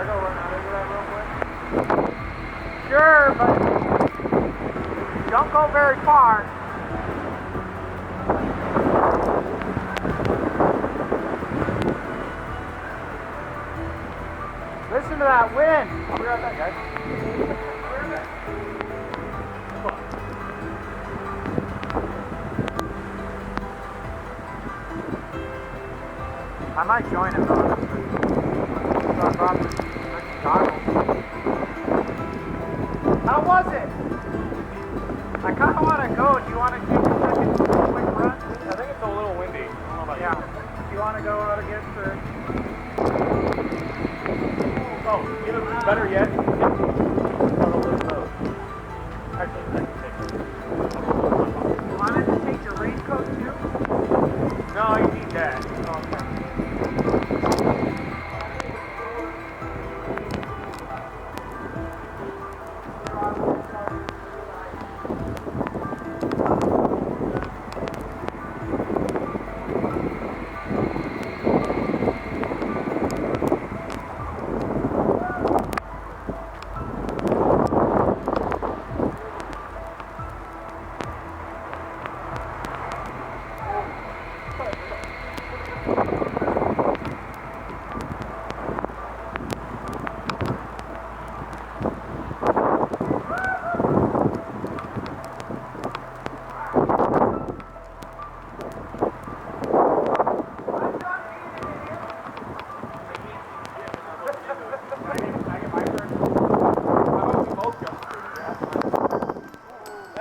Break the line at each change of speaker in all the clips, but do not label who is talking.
I go run out into that real quick.
Sure, but don't go very far. Listen to that wind.
I'll be right back, guys.
I might join him though. So I brought the goggles. How was it? I kind of want to go. Do you want to take a second quick run?
I think it's a little windy. I don't know about
Yeah. Do you want to go out again for...
Oh, you know, better yet, you can start over the road. Actually, I can take it.
You wanted to take your raincoat too?
No, you need that.
Okay.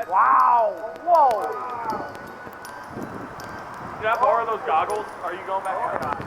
Wow! Whoa!
Can I borrow those goggles? Are you going back or not?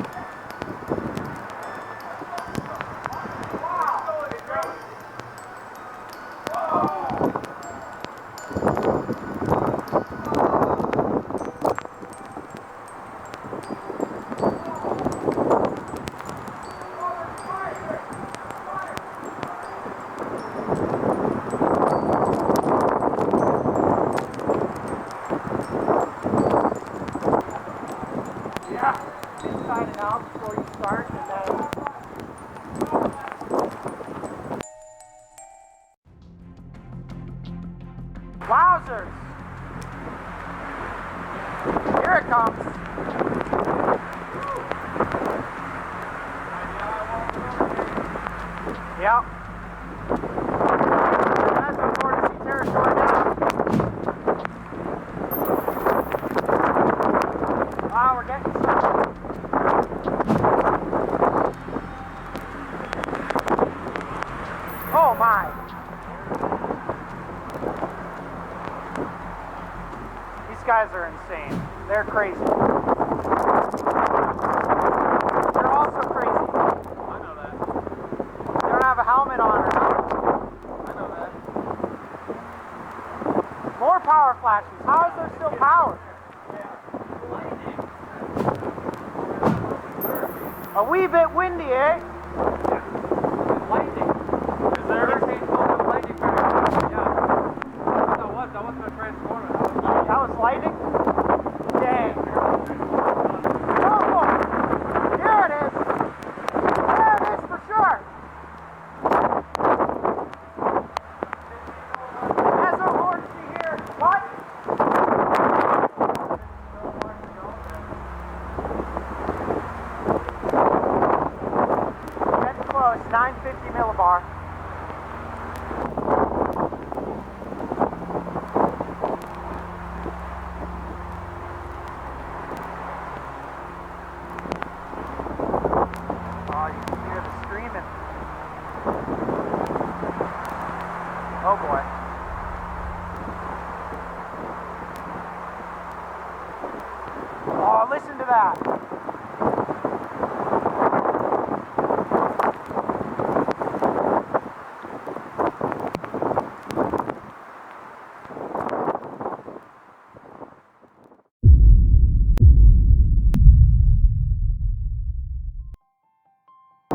Inside and out before you start, and then... Wowzers! Here it comes. Yep. Mesovortices territory now. Wow, we're getting some. Oh my! These guys are insane. They're crazy. They're also crazy.
I know that.
They don't have a helmet on or nothing.
I know that.
More power flashes. How is there still power? A wee bit windy, eh?
Lightning.
Is there
Hurricane Helene lightning pattern. Yeah. That was my transformer.
That was lightning? Dang. Oh, here it is. There it is for sure. Mesovortices here. What? Getting close. 950 millibar. Oh, you can hear the screaming. Oh boy. Oh, listen to that.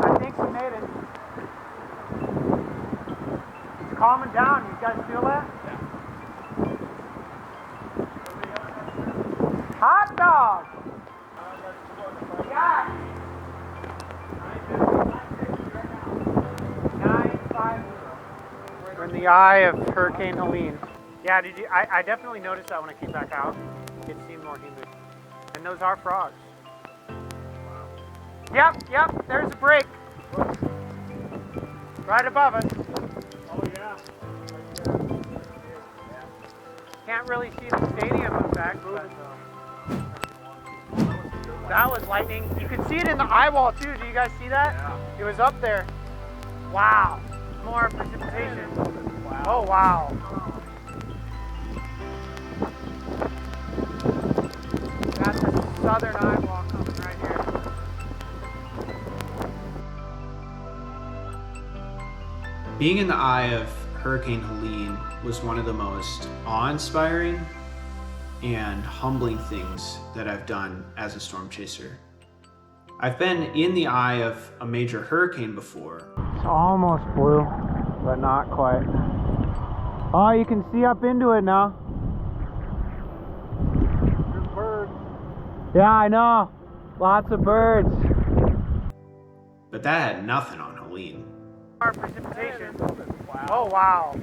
I think we made it. It's calming down. You guys feel that? Hot dog! Yeah. We're in the eye of Hurricane Helene. Yeah, did you? I definitely noticed that when I came back out. It seemed more humid. And those are frogs. Yep, there's a break. Right above us.
Oh, yeah.
Can't really see the stadium effect, but that was lightning. You could see it in the Eyewall too. Do you guys see that?
Yeah.
It was up there. Wow. More precipitation. Oh, wow. That's the southern Eyewall coming right here.
Being in the eye of Hurricane Helene was one of the most awe-inspiring and humbling things that I've done as a storm chaser. I've been in the eye of a major hurricane before.
It's almost blue, but not quite. Oh, you can see up into it now.
There's birds.
Yeah, I know. Lots of birds.
But that had nothing on Helene.
More precipitation. Oh, wow.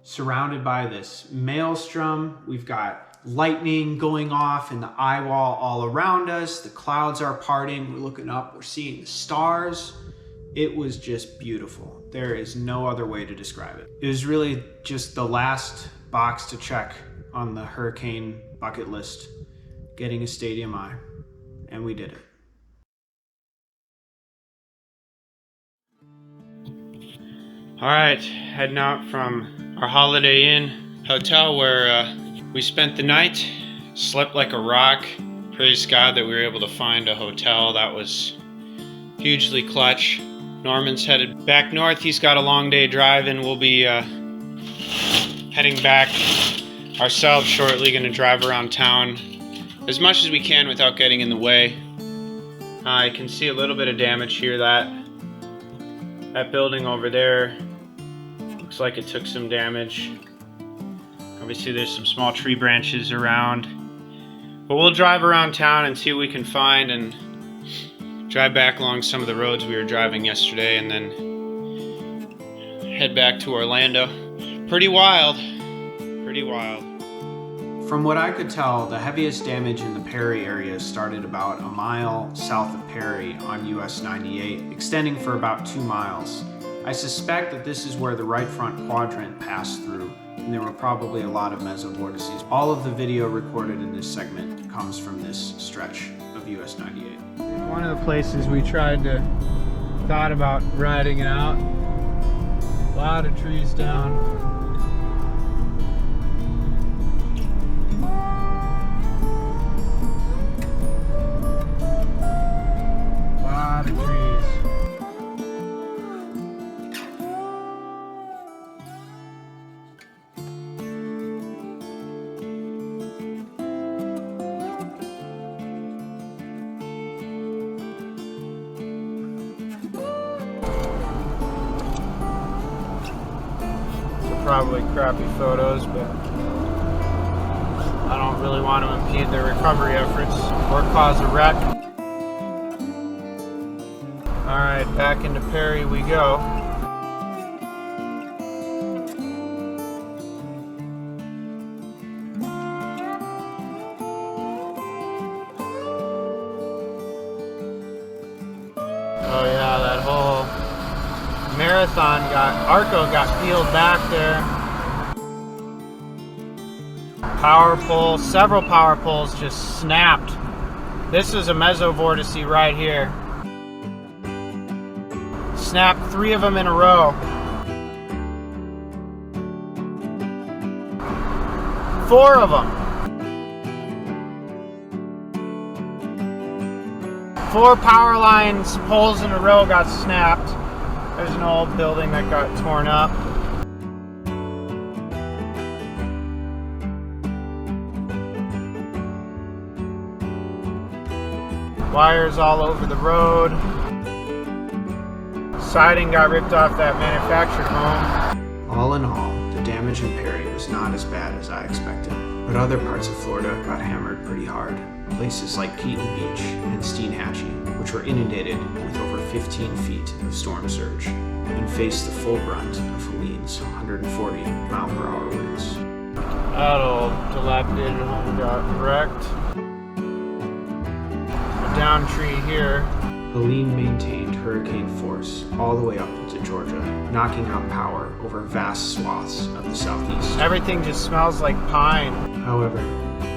Surrounded by this maelstrom, we've got lightning going off in the eyewall all around us. The clouds are parting. We're looking up. We're seeing the stars. It was just beautiful. There is no other way to describe it. It was really just the last box to check on the hurricane bucket list, getting a stadium eye, and we did it. All right, heading out from our Holiday Inn hotel where we spent the night, slept like a rock. Praise God that we were able to find a hotel. That was hugely clutch. Norman's headed back north. He's got a long day drive and we'll be heading back ourselves shortly. Going to drive around town as much as we can without getting in the way. I can see a little bit of damage here. That building over there looks like it took some damage. Obviously there's some small tree branches around. But we'll drive around town and see what we can find and drive back along some of the roads we were driving yesterday and then head back to Orlando. Pretty wild. Pretty wild. From what I could tell, the heaviest damage in the Perry area started about a mile south of Perry on US 98, extending for about 2 miles. I suspect that this is where the right front quadrant passed through, and there were probably a lot of mesovortices. All of the video recorded in this segment comes from this stretch of US 98.
One of the places we thought about riding it out. A lot of trees down. A lot of trees. Probably crappy photos, but I don't really want to impede their recovery efforts or cause a wreck. Alright, back into Perry we go. Oh yeah, that whole Marathon Arco got peeled back there. Power pole, several power poles just snapped. This is a mesovortice right here. Snapped 3 of them in a row. 4 of them. 4 power lines, poles in a row got snapped. There's an old building that got torn up. Wires all over the road. Siding got ripped off that manufactured home.
All in all, the damage in Perry was not as bad as I expected, but other parts of Florida got hammered pretty hard. places like Keaton Beach and Steenhatchee, which were inundated with over 15 feet of storm surge and faced the full brunt of Helene's 140-mile-per-hour winds.
That old dilapidated home got wrecked. A down tree here.
Helene maintained hurricane force all the way up into Georgia, knocking out power over vast swaths of the southeast.
Everything just smells like pine.
However,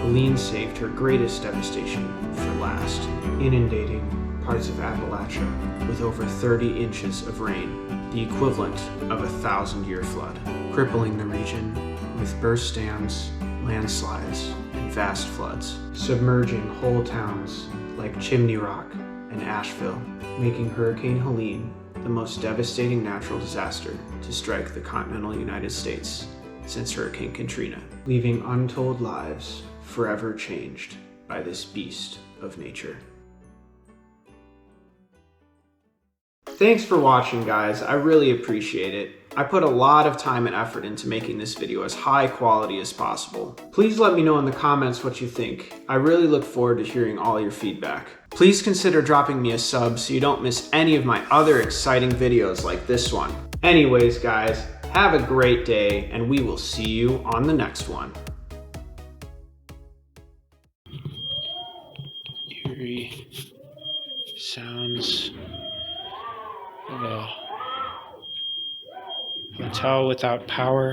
Helene saved her greatest devastation for last, inundating parts of Appalachia with over 30 inches of rain, the equivalent of a 1,000-year flood, crippling the region with burst dams, landslides, and vast floods, submerging whole towns like Chimney Rock and Asheville, making Hurricane Helene the most devastating natural disaster to strike the continental United States since Hurricane Katrina, leaving untold lives forever changed by this beast of nature. Thanks for watching, guys. I really appreciate it. I put a lot of time and effort into making this video as high quality as possible. Please let me know in the comments what you think. I really look forward to hearing all your feedback. Please consider dropping me a sub so you don't miss any of my other exciting videos like this one. Anyways, guys, have a great day, and we will see you on the next one. Eerie sounds of a hotel without power.